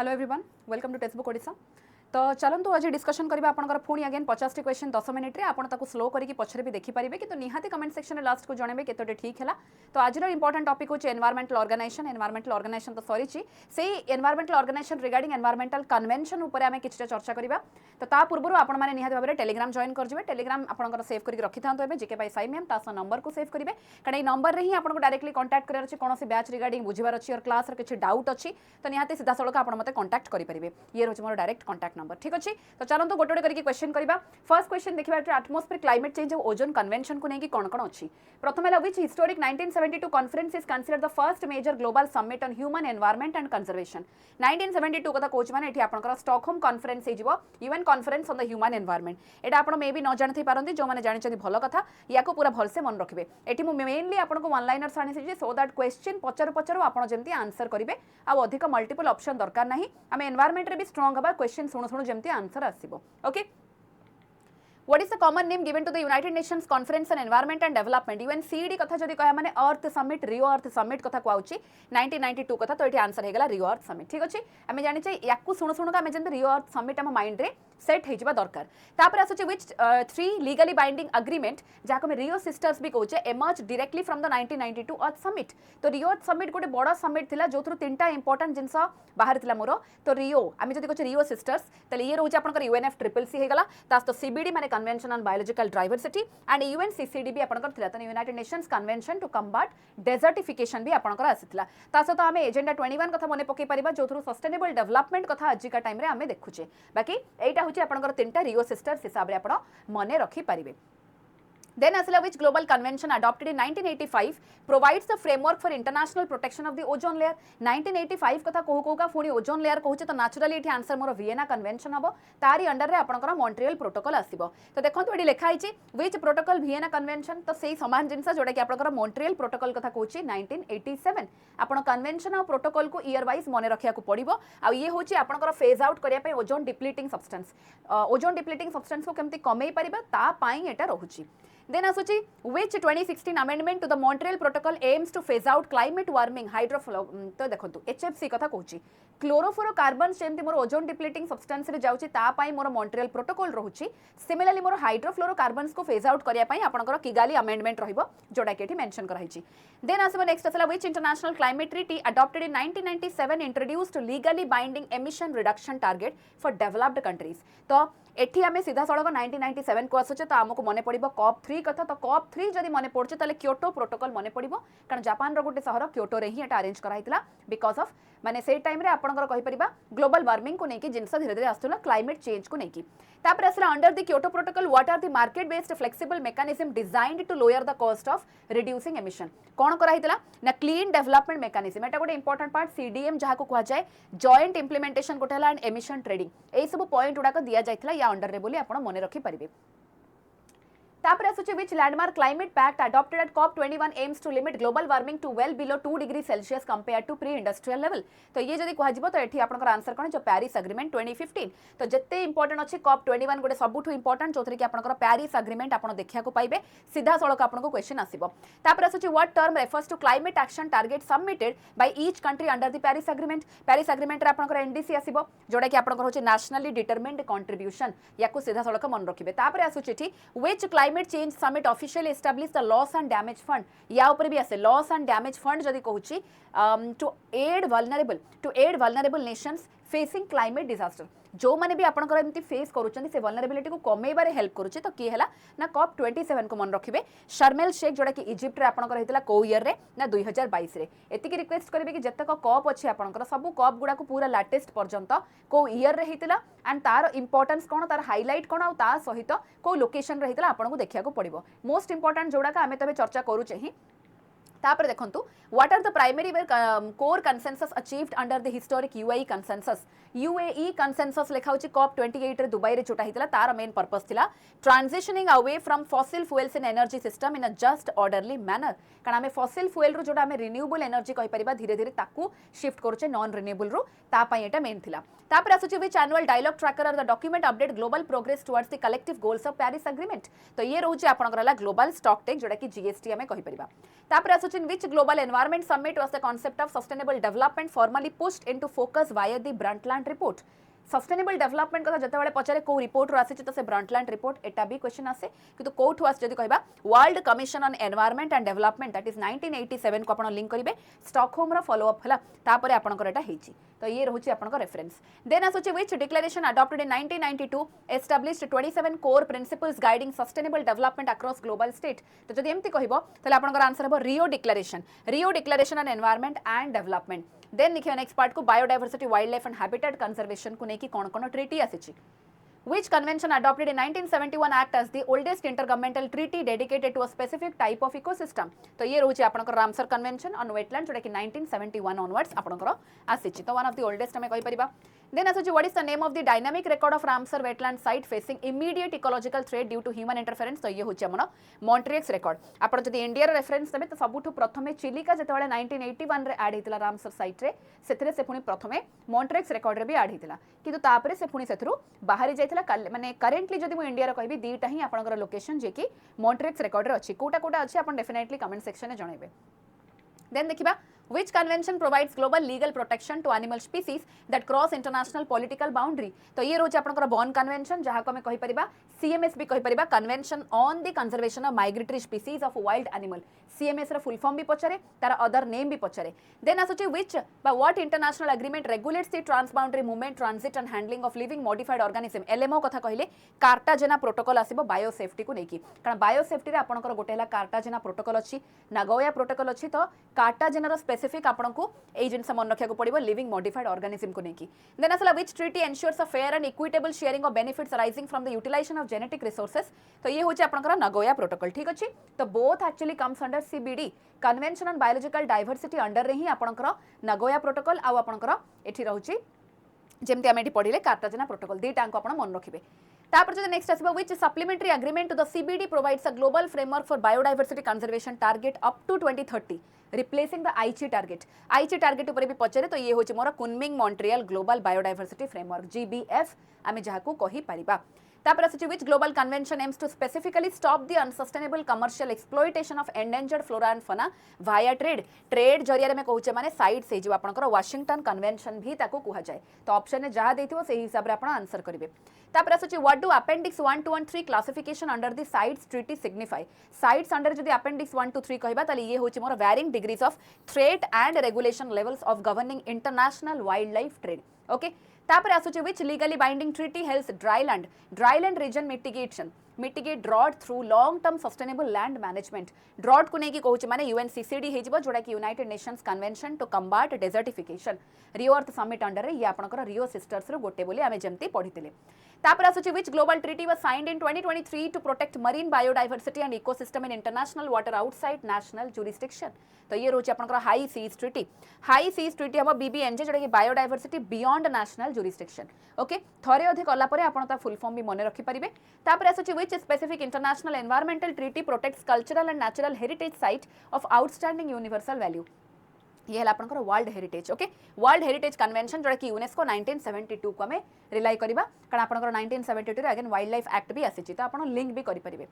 Hello everyone, welcome to textbook Odisha. तो चलतु आज डिस्कशन करबा आपनकर पुणी अगेन 50 टी क्वेश्चन 10 मिनिट रे आपण ताको स्लो करके पछरे भी देखि परिबे किंतु निहाती कमेंट सेक्शन रे लास्ट को जणेबे केतोटे ठीक हैला। तो आज रो इंपोर्टेंट टॉपिक होचे एनवायरमेंटल ऑर्गेनाइजेशन तो सॉरी ची सेही environmental organisation regarding environmental convention ऊपर आमे किछटा चर्चा करबा। तो ता पूर्वरु आपण माने निहाती भाबरे टेलीग्राम जॉइन कर जिवे। टेलीग्राम आपनकर सेव करके रखि थांतो एबे जेके बाय साई मैम तासो नंबर को सेव करिवे कारण ए नंबर रे ही आपनको डायरेक्टली कांटेक्ट करर अछि कोनोसी बैच रिगार्डिंग बुझिबार अछि और क्लास रे किछि डाउट अछि तो निहाती सीधा सळक आपण मते कांटेक्ट करि परिबे। ये रोज मोर डायरेक्ट कांटेक्ट नंबर ठीक अछि। तो चलतो गोटे गोटे करके क्वेश्चन करबा। फर्स्ट क्वेश्चन देखिबा एटमॉस्फेयर क्लाइमेट चेंज और ओजोन कन्वेंशन को नेकी कोन कोन अछि। प्रथम है which historic 1972 conference is considered the first major global summit on human environment and conservation. 1972 कथा कोच माने एठी आपनकर स्टॉकहोम कॉन्फ्रेंस हे जिवो UN conference on the human environment. एटा आपण मे बी न जानथि पारंती जो माने जानिछथि भलो कथा याको पूरा भलसे मन रखिबे। एठी मु मेनली आपनको वन लाइनर आनी जे सो दैट क्वेश्चन पचर पचर आपण जेमति आंसर करिवे आ अधिक मल्टीपल ऑप्शन दरकार नाही। आमे एनवायरनमेंट रे भी स्ट्रांग हबा क्वेश्चन सुनु सुनु जेमति आंसर आसीबो। Okay, What is the common name given to the United Nations Conference on Environment and Development? UNCED कथा जदि कह माने अर्थ समिट रियो अर्थ समिट कथा कहउची 1992 कथा। तो एठी आंसर हेगला रियो अर्थ समिट ठीक अछि। आमे जानि छै याकू सुनु सुनु का आमे जंत रियो अर्थ समिट हम माइंड रे सेट हे जिबा दरकार। तापर आसुची व्हिच 3 लीगली बाइंडिंग एग्रीमेंट जाको में रियो सिस्टर्स भी कहउचे emerge directly from the 1992 earth summit. तो रियो अर्थ समिट गोटे बड़ा समिट थिला जोथरु तीनटा इंपोर्टेंट जिंस बाहर थिला मोर। तो रियो आमे जदि कहउचे रियो सिस्टर्स तले ये रहउचे आपनकर UNFCCC हेगला तास तो CBD माने convention on biological diversity and UNCCD भी आपनकर थिला। तो United Nations convention to combat desertification भी आपनकर आसीथिला। तास तो आमे एजेंडा 21 कथा मने पके परिबा जोथरु सस्टेनेबल डेवलपमेंट कथा आज का टाइम रे आमे देखुचे। बाकी एटा होची आपनकर तीनटा रियो सिस्टर्स हिसाब रे आपण मने रखि परिबे। Then asila which global convention adopted in 1985 provides the framework for international protection of the ozone layer। 1985 कथा कहू का पुणी ओजोन लेयर कहूचे तो नेचुरली एठी आंसर मोर वियना कन्वेंशन हबो तारी अंडर रे आपनकर मॉन्ट्रियल प्रोटोकॉल आसीबो। तो देखंतु एठी लेखा आइची व्हिच प्रोटोकॉल वियना कन्वेंशन तो सेही समान जिंस जोडा कि आपनकर मॉन्ट्रियल प्रोटोकॉल कथा कहूची 1987। आपण कन्वेंशन और प्रोटोकॉल को ईयर वाइज मने रखिया को पड़िबो। आ ये होची आपनकर फेज आउट करिया पे ozone depleting substance ozone depleting substance को केमति कमेई परिबा ता पाई एटा रहूची। Then आसुची which 2016 amendment to the Montreal Protocol aims to phase out climate warming तो देखंतु HFC कथा कहूची क्लोरोफ्लोरोकार्बन जेमति मोर ओजोन डिप्लीटिंग सब्सटेंस रे जाउची ता पाई मोर मॉन्ट्रियल प्रोटोकॉल रहूची। सिमिलरली मोर हाइड्रोफ्लोरोकार्बन्स को फेज आउट करिया पाई आपनकर किगाली अमेंडमेंट रहइबो जोडा कि एठी मेंशन कराइची। देन आसबो नेक्स्ट असला which international climate treaty adopted in 1997 introduced legally binding emission reduction target for developed countries। तो एठी आमे सीधा सड़क 1997 को आसुचे तो आमको मने पड़िबो COP3 कथा। तो COP3 जदि मने पड़चे ताले क्योटो प्रोटोकॉल मने पड़िबो कारण जापान रो गोटे शहर क्योटो रे ही एटा अरेंज कराइतला बिकॉज ऑफ माने से टाइम रे आपनकर कहि परिबा ग्लोबल वार्मिंग को नेकी जिंस धीरे धीरे आस्तुला क्लाइमेट चेंज को नेकी। तापर असला under the Kyoto protocol what are the market based flexible mechanism designed to lower the cost of reducing emission. कोन कराइतला ना क्लीन डेवलपमेंट मेकानिज्म एटा गोटे इंपोर्टेंट पार्ट CDM जहा को कहा जाय जॉइंट इंप्लीमेंटेशन कोटेला एंड एमिशन ट्रेडिंग ए सब पॉइंट उडा को दिया जाइतला या अंडर रे बोली आपण मने रखि परिबे। तापर आसुची which landmark climate pact adopted at COP21 aims to limit global warming to well below 2 degrees Celsius compared to pre-industrial level। तो ये जदि कहा जिवो तो एठी आपनकर आंसर कोन जो पेरिस एग्रीमेंट 2015। तो जत्ते इंपोर्टेंट अछि COP21 गोटे सबुठु इंपोर्टेंट जोथरे कि आपनकर पेरिस एग्रीमेंट आपण देखिया को पाइबे सीधा सळक आपनको क्वेश्चन आसीबो। तापर आसुची what term refers to climate action target submitted by each country under the Paris agreement. Paris agreement रे आपनकर NDC आसीबो जोडा कि आपनकर होची नेशनली डिटरमिन्ड कंट्रीब्यूशन याको सीधा सळक मन रखिबे। तापर आसुची एठी which climate change summit officially establish the loss and damage fund. या ऊपर भी आसे लॉस एंड डैमेज फंड जदि कहूची to aid vulnerable nations facing climate disaster जो माने भी आपनकर एमती फेस करूचंदी से वल्नरेबिलिटी को कमेबारे हेल्प करूचे। तो की हैला ना COP27 को मन रखिबे शर्मेल शेख जोडा कि इजिप्ट रे आपनकर हेतला को ईयर रे ना 2022 रे। एतिकी रिक्वेस्ट करबे कि जत्तक कप अछि आपनकर सब कप गुडा को पूरा लेटेस्ट पर्यंत को ईयर रे हेतला एंड तार इंपोर्टेंस कोन तार हाइलाइट कोन आ ता सहित को लोकेशन रे हेतला आपनको देखिया को पड़िबो। मोस्ट इंपोर्टेंट जोडा का हमें तबे चर्चा करूचे ही। तापर देखंतु what are the primary core consensus achieved under the historic UAE consensus. UAE consensus लेखा होची COP28 रे दुबई रे जोटा हितला तार मेन पर्पस थिला transitioning away from fossil fuels in energy system in a just orderly manner. कारण हमें फॉसिल फ्यूल रो जोटा हमें रिन्यूएबल एनर्जी कहि परिबा धीरे धीरे ताकू शिफ्ट करूचे नॉन रिन्यूएबल रो ता पई एटा मेन थिला। तापर आसुची which annual dialogue tracker are the document update global progress towards the collective goals of Paris agreement. तो ये रहउची आपनकर ग्लोबल स्टॉक टेक जोटा कि GST हमें कहि परिबा। तापर आसुची होची which global environment summit was the concept of sustainable development formally pushed into focus via the Brundtland report sustainable development कथा जते बेले पचारे को रिपोर्ट रो आसी तो से ब्रंटलैंड रिपोर्ट एटा भी क्वेश्चन आसे किंतु कोठु आसी जदी कहबा world commission on environment and development that is 1987 को आपण लिंक करिवे स्टॉकहोम रो फॉलो अप हला तापरे आपनकर एटा हेची तो ये रहुची आपनकर रेफरेंस देन आसुची which declaration adopted in 1992 established 27 core principles guiding sustainable development across global state तो जदी एमती कहबो तले आपनकर आंसर हबो Rio declaration on environment and development then देखिए नेक्स्ट पार्ट को biodiversity wild life and habitat conservation को नेकी कोन कोन ट्रीटी आसीची which convention adopted in 1971 act as the oldest intergovernmental treaty dedicated to a specific type of ecosystem तो ये रोचे आपनकर रामसर कन्वेंशन ऑन वेटलैंड जोटा कि 1971 ऑनवर्ड्स आपनकर आसीची तो वन ऑफ द ओल्डेस्ट हमें कहि परिबा देन आसुची what is the name of the dynamic record of Ramsar wetland site facing immediate ecological threat due to human interference तो ये होची हमर मॉन्ट्रियक्स रिकॉर्ड आपण जदी इंडिया रे रेफरेंस देबे तो सबुठु प्रथमे चिलिका जतवाले 1981 रे ऐड हितला रामसर साइट रे सेथरे से पुनी प्रथमे मॉन्ट्रियक्स रिकॉर्ड रे भी ऐड हितला किंतु तापरे से पुनी सेथरु बाहरी जाइतला माने करेंटली जदि मु इंडिया रे कहबी दीटा ही आपनकर लोकेशन जे कि मॉन्ट्रियक्स रिकॉर्ड रे अछि कोटा कोटा अछि आपण डेफिनेटली कमेंट सेक्शन में जणेबे देन देखिबा which convention provides global legal protection to animal species that cross international political boundary तो ये रोज आपनकर बॉर्न कन्वेंशन जहाँ को हमें कहि परिबा CMS भी कहि परिबा convention on the conservation of migratory species of wild animal CMS रे फुल फॉर्म भी पचारे तार अदर नेम भी पचारे देन आसुची which बा what international agreement regulates the transboundary movement transit and handling of living modified organism LMO कथा कहिले कार्टाजेना प्रोटोकॉल आसीबो बायो सेफ्टी को नेकी कारण बायो सेफ्टी रे आपनकर गोटे हला कार्टाजेना प्रोटोकॉल अछि नागोया प्रोटोकॉल अछि तो कार्टाजेना रो स्पेसिफिक आपनको ए जिनस मन रखिया को पड़िबो लिविंग मॉडिफाइड ऑर्गेनिज्म को नेकी देन असला which treaty ensures a fair and equitable sharing of benefits arising from the utilisation of genetic resources तो ये होची आपनकर नागोया प्रोटोकॉल ठीक अछि तो both actually comes under CBD convention on biological diversity under रे ही आपनकर नागोया प्रोटोकॉल आ आपनकर एठी रहउची जेमती आमे एठी पढिले कार्टाजेना प्रोटोकॉल दीटा को आपण मन रखिबे तापर जो नेक्स्ट आसीबो which supplementary agreement to the CBD provides a global framework for biodiversity conservation target up to 2030 replacing the Aichi target ऊपर भी पचरे तो ये होची मोर Kunming Montreal global biodiversity framework GBF आमे जहा को कहि परिबा तापर आसी which global convention aims to specifically stop the unsustainable commercial exploitation of endangered flora and fauna via trade जरिया में कहूचे माने साइड से जो आपनकर वाशिंगटन कन्वेंशन भी ताको कुहा जाय तो ऑप्शन ने जहा देथिबो से हिसाब रे आपण आंसर करिवे तापर आसी what do appendix 1 2 and 3 classification under the CITES treaty signify CITES under जदी अपेंडिक्स 1 2 3 कहबा ताले ये होची मोर varying degrees of threat and regulation levels of governing international wild life trade okay तापर आसुची which legally binding treaty helps dryland region mitigate drought through long term sustainable land management drought को नेकी कहूचे माने UNCCD हेजिबो जोडा कि United Nations convention to combat desertification Rio Earth Summit under रे ये आपनकर रियो सिस्टर्स रो गोटे बोली आमे जेमती पढितिले तापर आसुची which global treaty was signed in 2023 to protect marine biodiversity and ecosystem in international water outside national jurisdiction तो ये रोचे आपनकर हाई सीज ट्रीटी हम BBNJ जोडा कि biodiversity beyond national jurisdiction okay थरे अधिक कला परे आपण ता फुल फॉर्म भी मने रखि परिबे तापर आसुची which specific international environmental treaty protects cultural and natural heritage site of outstanding universal value ये है आपनकर world heritage okay world heritage convention जोड़ा कि यूनेस्को 1972 को हमें रिलाई करबा कारण आपनकर 1972 रे अगेन वाइल्ड लाइफ एक्ट भी आसीची तो आपण लिंक भी करि परिबे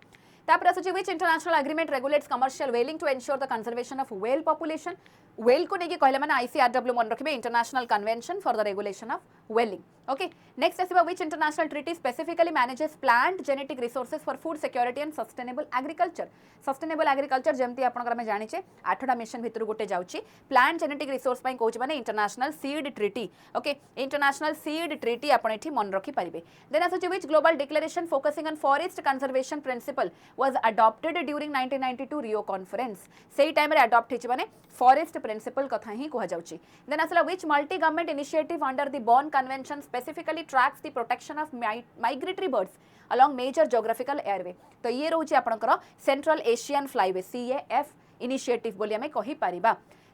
तापर आसीची which international agreement regulates commercial whaling to ensure the conservation of whale population whale को नेकी कहले माने ICRW मन रखिबे international convention for the regulation of whaling okay next आसीबा which international treaty specifically manages plant genetic resources for food security and sustainable agriculture जेमती आपनकर में जानिचे 8टा मिशन भितर गोटे जाउची प्लांट जेनेटिक रिसोर्स पई कहूची माने international seed treaty okay international seed treaty आपण एठी मन रखि परिबे देन आसुची which global declaration focusing on forest conservation principle was adopted during 1992 Rio conference सेही टाइम रे अडॉप्ट हिची माने फॉरेस्ट प्रिंसिपल कथा ही कहा जाउची देन असला which multi government initiative under the born convention specifically tracks the protection of migratory birds along major geographical airway तो ये रोची आपनकर central Asian flyway CAF initiative बोली हमें कहि परिबा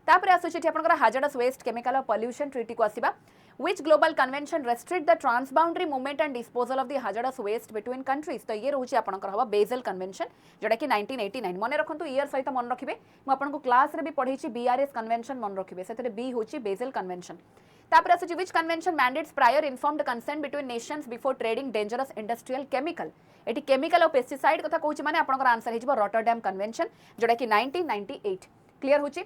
तापर आसुची आपनकर हाजर्डस वेस्ट केमिकल पॉल्यूशन ट्रीटी को आसीबा which global convention restrict the transboundary movement and disposal of the hazardous waste between countries तो ये रोची आपनकर हवा बेसल कन्वेंशन जोटा कि 1989 मने रखंतु ईयर सहित मन रखिबे म आपनको क्लास रे भी पढैछि BRS कन्वेंशन मन रखिबे सेतरे बी होची बेसल कन्वेंशन तापर आसुची which convention mandates prior informed consent between nations before trading dangerous industrial chemical eighty chemical और पेस्टिसाइड कथा कहूछि माने आपनकर आंसर हिजबो रॉटरडैम कन्वेंशन जोटा कि 1998 क्लीयर होची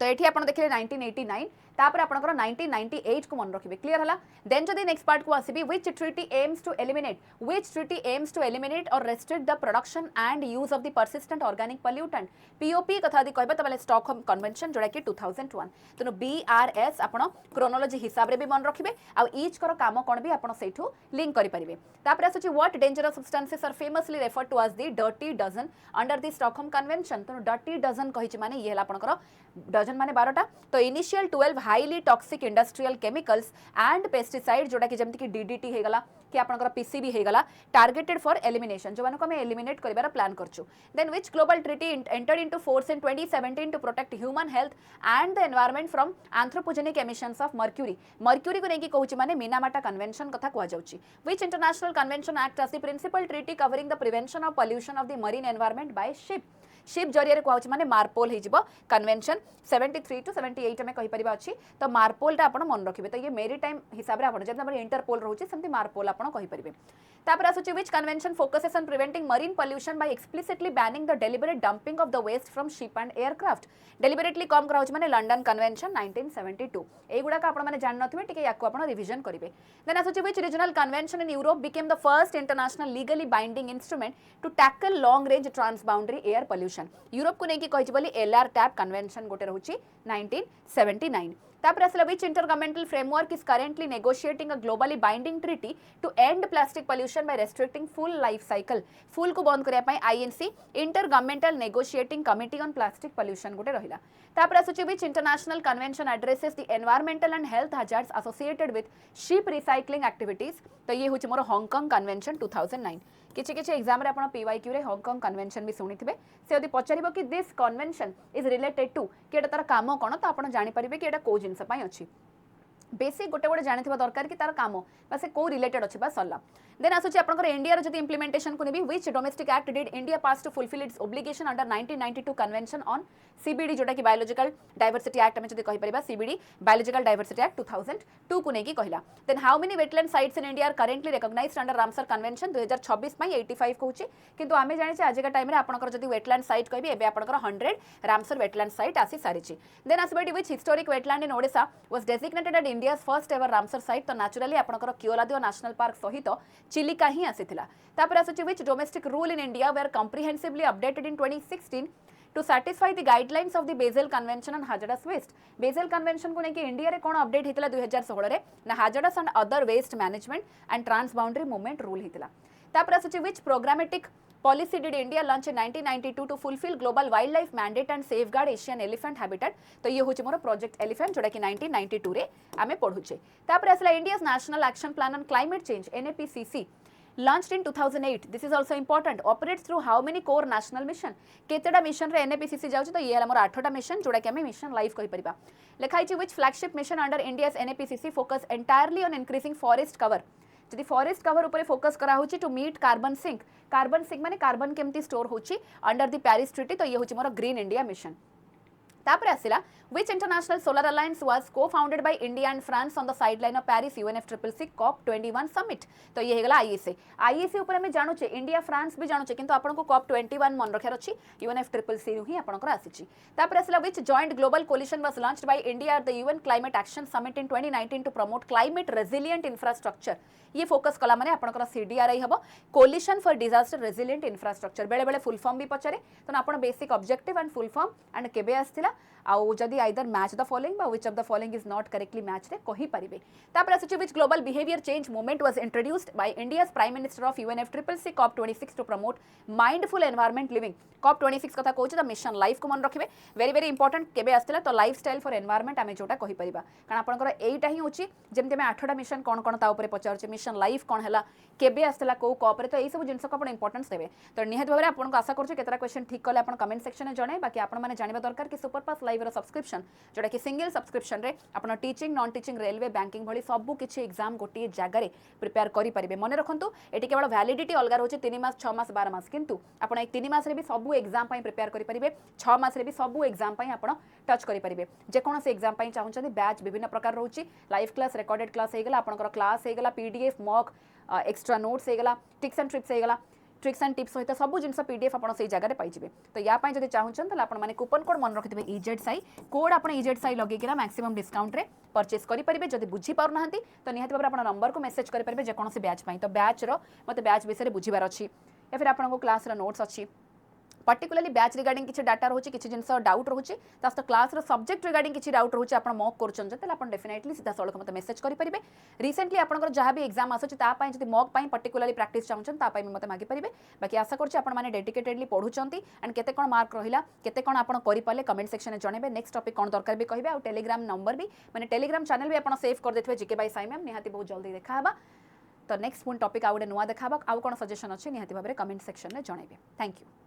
तो ये आप देखिए 1989 तापर आपनकर 1998 को मन रखिबे क्लियर हला देन जदी नेक्स्ट पार्ट को आसीबी which treaty aims to eliminate और restrict the production and use of the persistent organic pollutant POP कथा दी कहबे तबले स्टॉकहोम कन्वेंशन जोडा कि 2001 तनो बीआरएस आपण क्रोनोलॉजी हिसाब रे भी मन रखिबे आ ईच कर काम कोन भी आपण सेठू लिंक करि परिबे तापर आसुची what dangerous substances are famously referred to as the dirty dozen under the Stockholm convention तनो डर्टी डजन कहिछि माने ये हला आपनकर डजन माने 12टा तो initial 12 highly toxic industrial chemicals and pesticide जोटा कि जमति कि डीडीटी हे गला कि आपनकर पीसीबी हे गला टारगेटेड फॉर एलिमिनेशन जो मानको हमें एलिमिनेट करिवार प्लान करछु then which global treaty entered into force in 2017 to protect human health and the environment from anthropogenic emissions of mercury को नेकी कहूची माने मिनामाटा कन्वेंशन कथा कुआ जाउची which international convention act as the principal treaty covering the prevention of pollution of the marine environment by ship जरिया कहूँ माने मार्पोल हो कन्वेंशन 73 टू 78 में कहि परिबा अछि तो मार्पोल टा आपण मन रखिबे तो ये मेरीटाइम हिसाब रे आपण जब हमर इंटरपोल रहउछि सेमति मार्पोल आपण कहि परिबे तापर आसुछि which convention focuses on preventing marine pollution by explicitly banning the deliberate dumping of the waste from ship and aircraft deliberately कम कराउछि माने लंडन कन्वेंशन 1972 एगुडा का आपण माने जान नथिबे टिके याको आपण रिवीजन करिवे देन आसुछि which regional convention in Europe became the first international legally binding instrument to tackle long range transboundary air pollution Europe को नेकी कहिछि बोली एलआर टैप कन्वेंशन गोटे रहउछि 1979 तापर आसला which intergovernmental framework is currently negotiating a globally binding treaty to end plastic pollution by restricting full life cycle full को बंद करिया पई INC intergovernmental negotiating committee on plastic pollution गोटे रहिला तापर आसुछि which international convention addresses the environmental and health hazards associated with ship recycling activities तो ये होछि मोर हांगकांग कन्वेंशन 2009 किछि किछि एग्जाम रे आपण पीवाईक्यू रे हांगकांग कन्वेंशन भी सुनिथिबे से यदि पचारिबो कि this convention is related to कि एटा तार काम कोन तो आपण जानि परिबे कि एटा को जिंस पई अछि बेसिक गोटे गोटे जानिथिबा दरकार कि तार काम बा से को रिलेटेड अछि बा सल्ला देन आसुछि आपनकर इंडिया रे जति इंप्लीमेंटेशन को नेबी which domestic act did India pass to fulfil its obligation under 1992 convention on CBD जोटा कि बायोलॉजिकल डाइवर्सिटी एक्ट में जति कहि परिबा सीबीडी बायोलॉजिकल डाइवर्सिटी एक्ट 2002 को नेकी कहिला then how many wetland sites in India are currently recognised under Ramsar convention 2026 पई 85 कहूछि किंतु आमे जानि आज का टाइम रे आपनकर जति वेटलैंड साइट कहबी एबे आपनकर 100 रामसर वेटलैंड साइट आसी सारिछि देन आसबेटी which historic wetland in Odisha was designated at India's first ever Ramsar site तो नेचुरली आपनकर 𝐤𝐤𝐢 नेशनल पार्क सहित चिलिका ही आसीथिला तापर आसुछि which domestic rule in India were comprehensively updated in 2016 to satisfy the guidelines of the Basel Convention on Hazardous Waste. Basel Convention को नेकी इंडिया रे कोन अपडेट हितला 2016 रे ना hazardous and other waste management and transboundary movement rule हितला तापर आसुछि which programmatic policy did India launch in 1992 to fulfill global wildlife mandate and safeguard Asian elephant habitat तो ये होछि मोर प्रोजेक्ट एलिफेंट जोटा कि 1992 रे आमे पढुछे तापर आसला India's national action plan on climate change NAPCC launched in 2008 this is also important operates through how many core national mission केतेडा मिशन रे NAPCC जाउछि तो ये हमर 8टा मिशन जोडा कि हमें मिशन लाइव कहि परिबा लेखाइ छि which flagship mission under India's NAPCC focus entirely on increasing forest cover जदि फॉरेस्ट कवर ऊपर फोकस करा होछि टू मीट कार्बन सिंक माने कार्बन केमती स्टोर होछि अंडर द पेरिस ट्रीटी तो ये होछि मोर ग्रीन इंडिया मिशन तापर आसिला which international solar alliance was co-founded by India and France on the sideline of Paris UNFCCC COP21 summit तो ये हेगला IEC ऊपर में जानु छे इंडिया फ्रांस भी जानु छे किंतु आपन को COP21 मन रखियार अछि UNFCCC ही आपन को आसीछि तापर आसिला which joint global coalition was launched by India at the UN climate action summit in 2019 to promote climate resilient infrastructure ये फोकस कला माने आपन को CDRI हबो coalition for disaster resilient infrastructure बेले बेले फुल फॉर्म भी पचारे तो आपन basic objective and full form and केबे आस्थिला आउ जदी आइदर मैच द फॉलोइंग बा which of the following is not correctly match रे कहि परिबे तापर आसुछि which global behaviour change movement was introduced by India's prime minister of UNFCCC COP26 to promote mindful environment living COP26 कथा कहूछि the mission life को मन रखिबे very very important केबे आस्थिला तो लाइफस्टाइल फॉर एनवायरनमेंट आमे जोटा कहि परिबा कारण आपनकर एटा ही होछि जेमते में 8टा मिशन कोन कोन ता ऊपर पचारछि मिशन लाइफ कोन हला केबे आस्थिला को कॉप रे तो एई सब जिंस को आपण इंपोर्टेंस देबे तो निहत भाबरे आपन को आशा करछु केतरा क्वेश्चन ठीक कले आपण कमेंट सेक्शन में जणे बाकी आपण माने जानिबा दरकार कि सुपरपास लाइव रो सब्सक्रिप्शन जोटा कि सिंगल सब्सक्रिप्शन रे आपण teaching non teaching railway banking भली सब किछि एग्जाम गोटी जगह रे प्रिपेयर करि परिबे मने रखंतु एटी केवल वैलिडिटी अलगा रहउछि 3 मास 6 मास 12 मास किंतु आपण एक 3 मास रे भी सब एग्जाम पई प्रिपेयर करि परिबे 6 मास रे भी सब एग्जाम पई आपण टच करि परिबे जे कोन से एग्जाम पई चाहउछथि बैच विभिन्न प्रकार रहउछि लाइव क्लास रिकॉर्डेड क्लास हेगला आपनकर क्लास हेगला पीडीएफ मॉक एक्स्ट्रा नोट्स हेगला टिप्स एंड ट्रिक्स हेगला ट्रिक्स एंड टिप्स सहित सब जिन पीडीएफ आप जगह पाइबे। तो या जब चाहूँ आपने कूपन कोड मन रखिथे 𝐸𝐴 कोड आप 𝐸𝐴 लगेकिना मैक्सिमम डिस्काउंट रे परचेस करेंगे। जब बुझी पारना तो निहाती भाव आप नंबर को मेसेज करेंगे जेकोसी बैच पाई। तो बैच मत बैच विषय बुझीबार अच्छी या फिर आपको क्लास नोट्स अच्छी पर्टिकुलरली बैच रिगार्डिंग किसी डाटा रोचे किसी जिन डाउट रोचे सहित क्लास सब्जेक्ट रिगार्डिंग किसी डाउट रोचे आप मॉक कर डेफिनेटली सीधा सड़क मत मेसेज करेंगे। रिसेंटली आपंकर जहाँ भी एग्जाम आसूँ जब मॉक पर्टिकुलरली प्रैक्टिस चाहूँ मत मागिपारे। बाकी आशा करें डेडिकेटेडली पढ़ुंट एंड केते कौन मार्क रहा केते कौन आप करें कमेंट सेक्शन में जनइबे। नेक्स्ट टॉपिक कौन दरकार भी कहे। टेलीग्राम नंबर भी माने टेलीग्राम चैनल भी आप सेव कर देते जीके बाय साई मैम निहाती बहुत जल्दी देखा। तो नेक्स्ट पुणी टॉपिक आउ गोटे नुआ देखा आउ कौन सजेशन अच्छे निहाती भाव में कमेंट सेक्शन में जनइबे। Thank you.